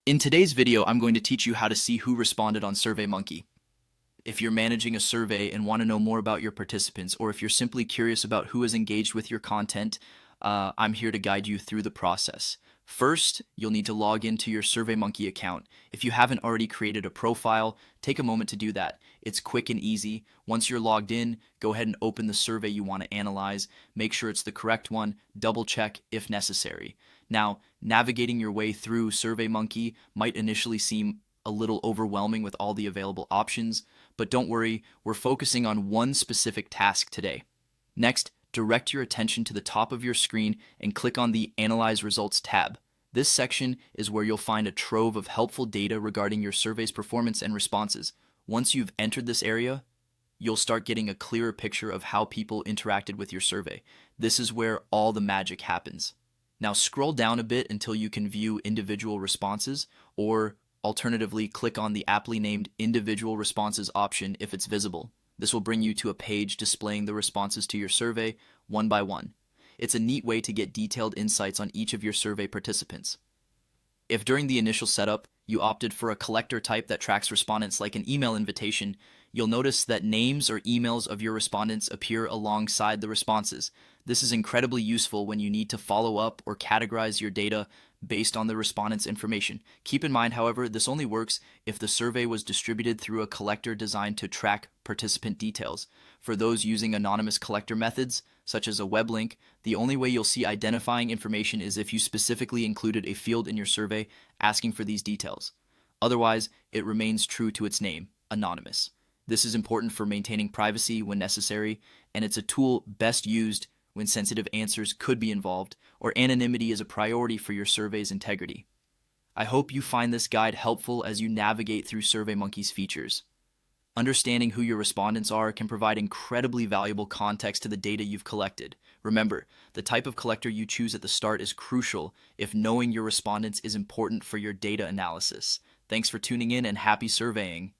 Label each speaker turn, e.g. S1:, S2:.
S1: In today's video, I'm going to teach you how to see who responded on Surveymonkey. If you're managing a survey and want to know more about your participants, or if you're simply curious about who has engaged with your content, I'm here to guide you through the process. First, you'll need to log into your Surveymonkey account. If you haven't already created a profile, take a moment to do that. It's quick and easy. Once you're logged in, go ahead and open the survey you want to analyze. Make sure it's the correct one. Double check if necessary. Now, navigating your way through Surveymonkey might initially seem a little overwhelming with all the available options, but don't worry, we're focusing on one specific task today. Next, direct your attention to the top of your screen and click on the Analyze Results tab. This section is where you'll find a trove of helpful data regarding your survey's performance and responses. Once you've entered this area, you'll start getting a clearer picture of how people interacted with your survey. This is where all the magic happens. Now scroll down a bit until you can view individual responses, or alternatively click on the aptly named Individual Responses option if it's visible. This will bring you to a page displaying the responses to your survey one by one. It's a neat way to get detailed insights on each of your survey participants. If during the initial setup you opted for a collector type that tracks respondents like an email invitation, you'll notice that names or emails of your respondents appear alongside the responses. This is incredibly useful when you need to follow up or categorize your data based on the respondent's information. Keep in mind, however, this only works if the survey was distributed through a collector designed to track participant details. For those using anonymous collector methods, such as a web link, the only way you'll see identifying information is if you specifically included a field in your survey asking for these details. Otherwise, it remains true to its name, anonymous. This is important for maintaining privacy when necessary, and it's a tool best used when sensitive answers could be involved or anonymity is a priority for your survey's integrity. I hope you find this guide helpful as you navigate through Surveymonkey's features. Understanding who your respondents are can provide incredibly valuable context to the data you've collected. Remember, the type of collector you choose at the start is crucial if knowing your respondents is important for your data analysis. Thanks for tuning in and happy surveying.